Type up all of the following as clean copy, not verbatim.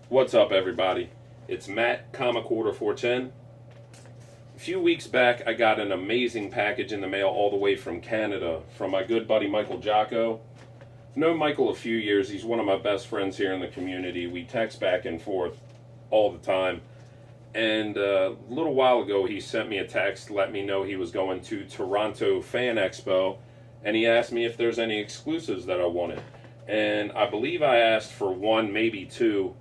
What's up, everybody? It's Matt, Comic Order 410. A few weeks back, I got an amazing package in the mail all the way from Canada from my good buddy Michael Jocko. I've known Michael a few years. He's one of my best friends here in the community. We text back and forth all the time. And a little while ago, he sent me a text, let me know he was going to Toronto Fan Expo, and he asked me if there's any exclusives that I wanted. And I believe I asked for one, maybe two.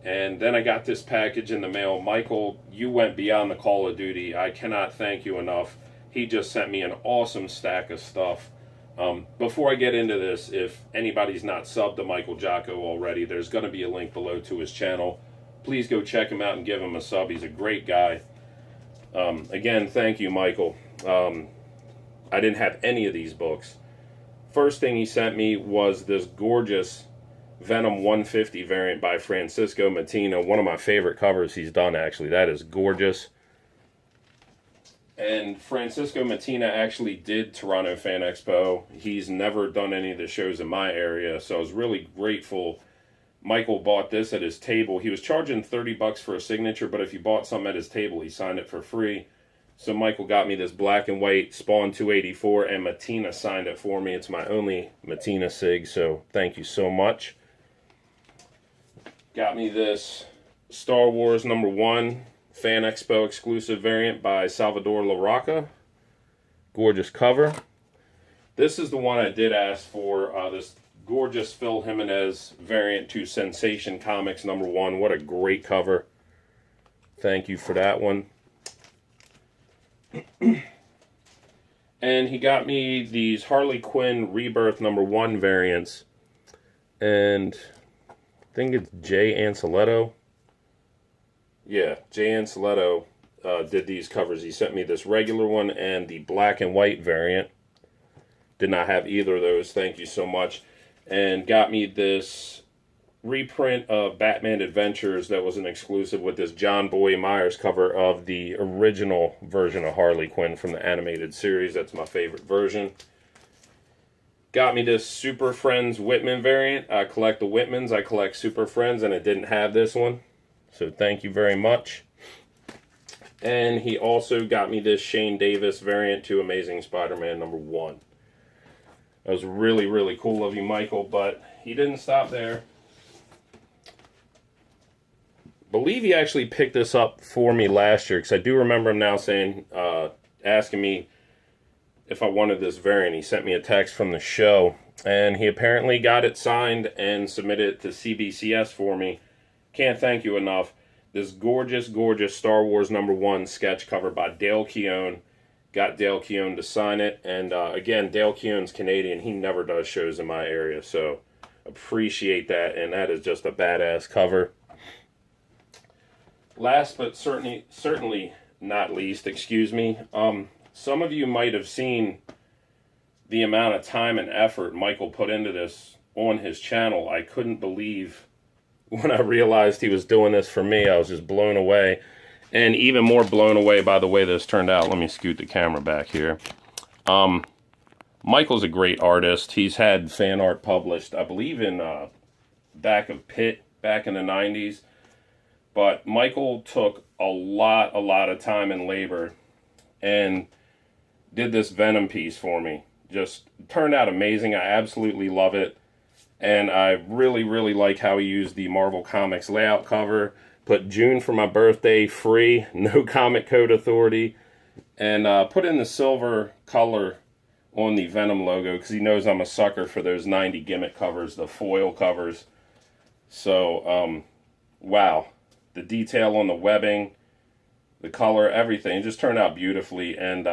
And then I got this package in the mail. Michael, you went beyond the call of duty. I cannot thank you enough. He just sent me an awesome stack of stuff. Before I get into this, if anybody's not subbed to Michael Jocko already, there's going to be a link below to his channel. Please go check him out and give him a sub. He's a great guy. Again, thank you, Michael. I didn't have any of these books. First thing he sent me was this gorgeous Venom 150 variant by Francisco Mattina. One of my favorite covers he's done, actually. That is gorgeous. And Francisco Mattina actually did Toronto Fan Expo. He's never done any of the shows in my area, so I was really grateful. Michael bought this at his table. He was charging $30 for a signature, but if you bought something at his table, he signed it for free. So Michael got me this black and white Spawn 284, and Mattina signed it for me. It's my only Mattina sig, so thank you so much. Got me this Star Wars #1 Fan Expo exclusive variant by Salvador Larroca. Gorgeous cover. This is the one I did ask for, this gorgeous Phil Jimenez variant to Sensation Comics #1. What a great cover. Thank you for that one. And he got me these Harley Quinn Rebirth #1 variants. And I think it's Jay Anceletto. Yeah, Jay Anceletto did these covers. He sent me this regular one and the black and white variant. Did not have either of those. Thank you so much. And got me this reprint of Batman Adventures that was an exclusive with this John Boy Myers cover of the original version of Harley Quinn from the animated series. That's my favorite version. Got me this Super Friends Whitman variant. I collect the Whitmans, I collect Super Friends, and it didn't have this one. So thank you very much. And he also got me this Shane Davis variant to Amazing Spider-Man #1. That was really, really cool of you, Michael, but he didn't stop there. I believe he actually picked this up for me last year, because I do remember him now saying, asking me if I wanted this variant. He sent me a text from the show, and he apparently got it signed and submitted it to CBCS for me. Can't thank you enough. This gorgeous, gorgeous Star Wars #1 sketch cover by Dale Keown. Got Dale Keown to sign it, and again, Dale Keown's Canadian. He never does shows in my area, so appreciate that, and that is just a badass cover. Last but certainly not least, excuse me, some of you might have seen the amount of time and effort Michael put into this on his channel. I couldn't believe when I realized he was doing this for me. I was just blown away. And even more blown away by the way this turned out. Let me scoot the camera back here. Michael's a great artist. He's had fan art published, I believe, in back of Pitt, back in the 90s. But Michael took a lot of time and labor and did this Venom piece for me. Just turned out amazing. I absolutely love it. And I really, really like how he used the Marvel Comics layout cover. Put June for my birthday, free, no comic code authority. And put in the silver color on the Venom logo, because he knows I'm a sucker for those 90 gimmick covers, the foil covers. So, wow. The detail on the webbing, the color, everything. It just turned out beautifully. And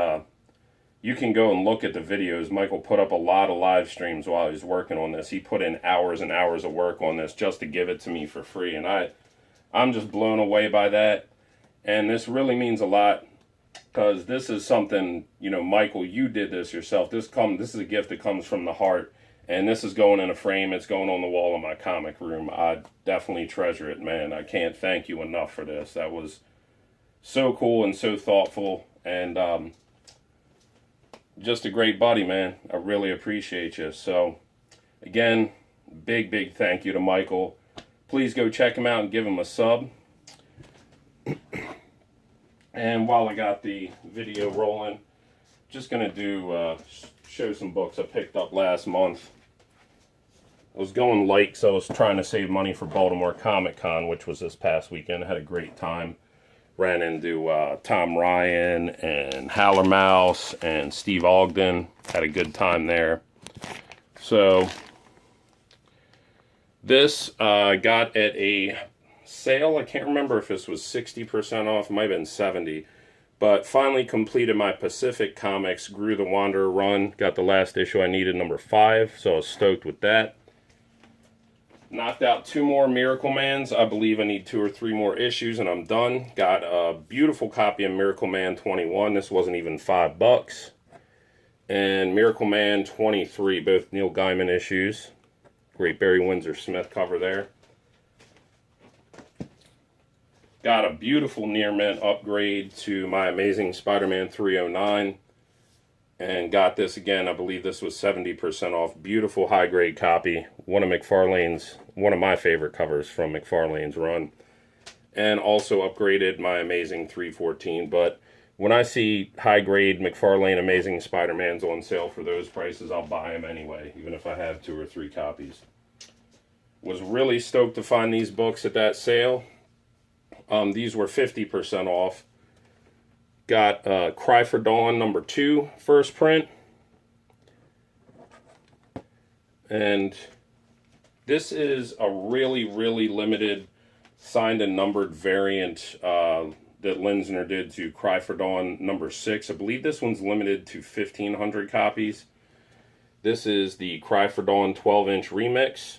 you can go and look at the videos. Michael put up a lot of live streams while he was working on this. He put in hours and hours of work on this just to give it to me for free. And I'm just blown away by that. And this really means a lot, because this is something, you know, Michael, you did this yourself. This is a gift that comes from the heart. And this is going in a frame. It's going on the wall in my comic room. I definitely treasure it, man. I can't thank you enough for this. That was so cool and so thoughtful. And just a great buddy, man. I really appreciate you. So, again, big thank you to Michael. please go check him out and give him a sub. And while I got the video rolling, just going to do show some books I picked up last month. I was going light because I was trying to save money for Baltimore Comic Con, which was this past weekend. I had a great time. Ran into Tom Ryan and Howler Mouse and Steve Ogden. Had a good time there. So this got at a sale. I can't remember if this was 60% off. It might have been 70%. But finally completed my Pacific Comics Grew the Wanderer run. Got the last issue I needed, number 5. So I was stoked with that. Knocked out 2 more Miracle Mans. I believe I need 2 or 3 more issues and I'm done. Got a beautiful copy of Miracle Man 21. This wasn't even $5. And Miracle Man 23, both Neil Gaiman issues. Great Barry Windsor Smith cover there. Got a beautiful near mint upgrade to my Amazing Spider-Man 309. And got this again, I believe this was 70% off. Beautiful high-grade copy. One of my favorite covers from McFarlane's run. And also upgraded my Amazing 314. But when I see high-grade McFarlane Amazing Spider-Mans on sale for those prices, I'll buy them anyway, even if I have 2 or 3 copies. Was really stoked to find these books at that sale. These were 50% off. Got Cry for Dawn number 2, first print. And this is a really, really limited signed and numbered variant that Linsner did to Cry for Dawn number 6. I believe this one's limited to 1,500 copies. This is the Cry for Dawn 12-inch remix.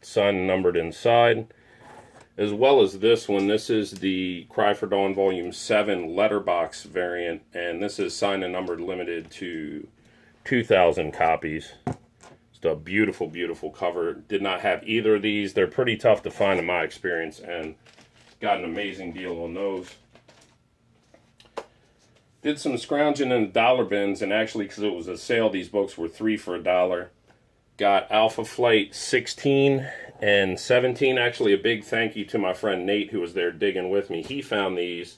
Signed and numbered inside. As well as this one, this is the Cry for Dawn Volume 7 letterbox variant, and this is signed and numbered limited to 2,000 copies. It's a beautiful, beautiful cover. Did not have either of these. They're pretty tough to find in my experience, and got an amazing deal on those. Did some scrounging in the dollar bins, and actually, because it was a sale, these books were 3 for $1. Got Alpha Flight 16 and 17. Actually, a big thank you to my friend Nate, who was there digging with me. He found these,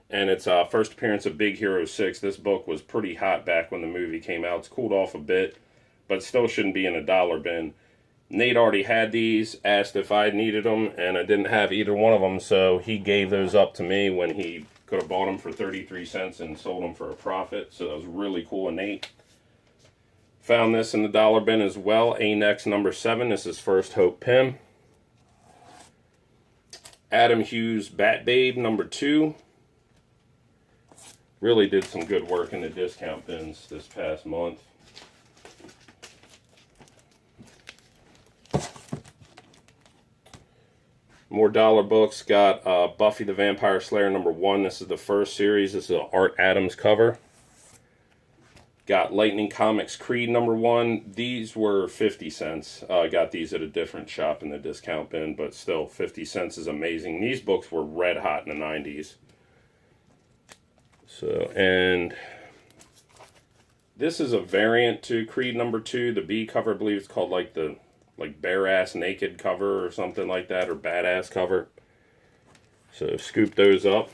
and it's first appearance of Big Hero 6. This book was pretty hot back when the movie came out. It's cooled off a bit, but still shouldn't be in a dollar bin. Nate already had these, asked if I needed them, and I didn't have either one of them, so he gave those up to me when he could have bought them for 33 cents and sold them for a profit. So that was really cool of Nate. Found this in the dollar bin as well. A-Next number 7. This is First Hope Pym. Adam Hughes Bat Babe number 2. Really did some good work in the discount bins this past month. More dollar books. Got Buffy the Vampire Slayer number 1. This is the first series. This is an Art Adams cover. Got Lightning Comics Creed number 1. These were 50 cents. I got these at a different shop in the discount bin, but still 50 cents is amazing. These books were red hot in the 90s. So, and this is a variant to Creed number 2. The B cover, I believe it's called like the bare ass naked cover or something like that, or badass cover. So scooped those up.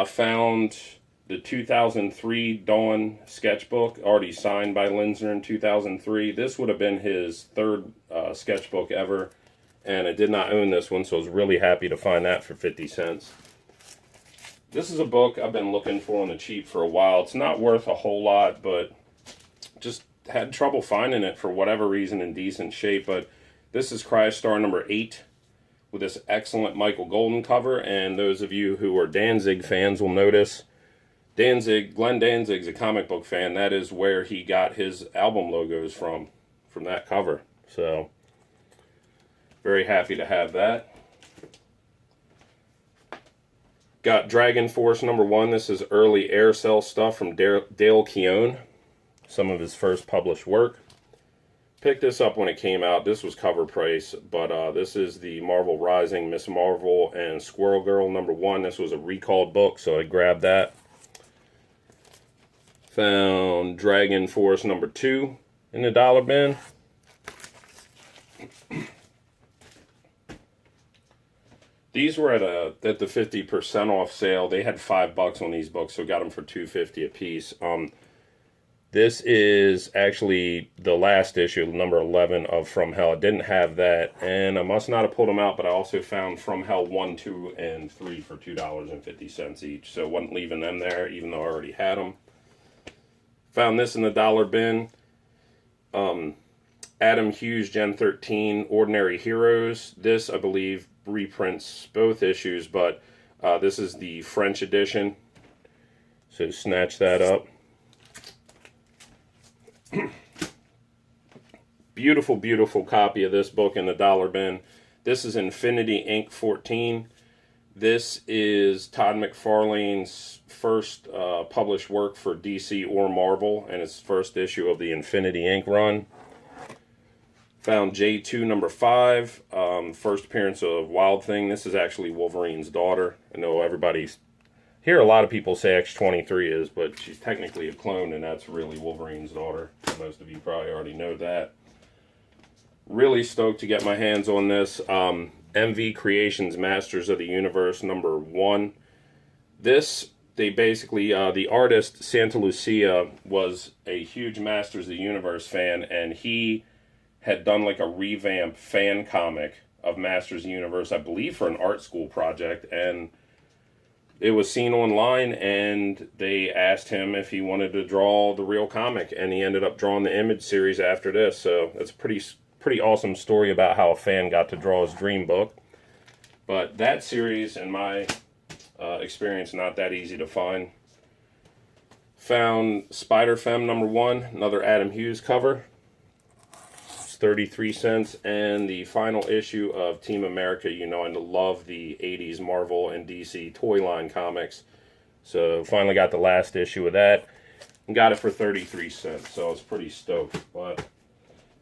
Found the 2003 Dawn sketchbook, already signed by Linsner in 2003. This would have been his 3rd sketchbook ever, and I did not own this one, so I was really happy to find that for 50 cents. This is a book I've been looking for on the cheap for a while. It's not worth a whole lot, but just had trouble finding it for whatever reason in decent shape. But this is Crystar number 8 with this excellent Michael Golden cover, and those of you who are Danzig fans will notice Glenn Danzig's a comic book fan. That is where he got his album logos from that cover. So, very happy to have that. Got Dragon Force number 1. This is early Air Cell stuff from Dale Keown. Some of his first published work. Picked this up when it came out. This was cover price, but this is the Marvel Rising, Miss Marvel, and Squirrel Girl number 1. This was a recalled book, so I grabbed that. Found Dragon Force number 2 in the dollar bin. These were at the 50% off sale. They had $5 on these books, so got them for $2.50 a piece. This is actually the last issue, number 11 of From Hell. I didn't have that, and I must not have pulled them out, but I also found From Hell 1, 2, and 3 for $2.50 each. So I wasn't leaving them there, even though I already had them. Found this in the dollar bin. Adam Hughes, Gen 13, Ordinary Heroes. This, I believe, reprints both issues, but this is the French edition. So snatch that up. Beautiful, beautiful copy of this book in the dollar bin. This is Infinity Inc. 14. This is Todd McFarlane's first published work for DC or Marvel, and it's first issue of the Infinity Inc. run. Found J2 number 5, first appearance of Wild Thing. This is actually Wolverine's daughter. I know everybody's here. A lot of people say X-23 is, but she's technically a clone, and that's really Wolverine's daughter. Most of you probably already know that. Really stoked to get my hands on this. MV Creations Masters of the Universe number 1. This, they basically, the artist Santa Lucia was a huge Masters of the Universe fan, and he had done like a revamp fan comic of Masters of the Universe, I believe for an art school project, and it was seen online, and they asked him if he wanted to draw the real comic, and he ended up drawing the Image series after this. So that's a pretty awesome story about how a fan got to draw his dream book. But that series, in my experience, not that easy to find. Found Spider-Femme number 1, another Adam Hughes cover. It's 33 cents, and the final issue of Team America. You know, I love the 80s Marvel and DC toy line comics. So finally got the last issue of that and got it for 33 cents. So I was pretty stoked. But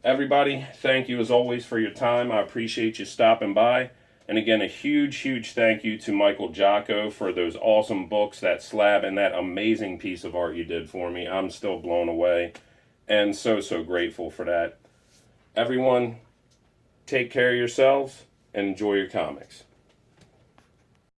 everybody, thank you as always for your time. I appreciate you stopping by. And again, a huge, huge thank you to Michael Jocko for those awesome books, that slab, and that amazing piece of art you did for me. I'm still blown away and so, so grateful for that. Everyone, take care of yourselves and enjoy your comics.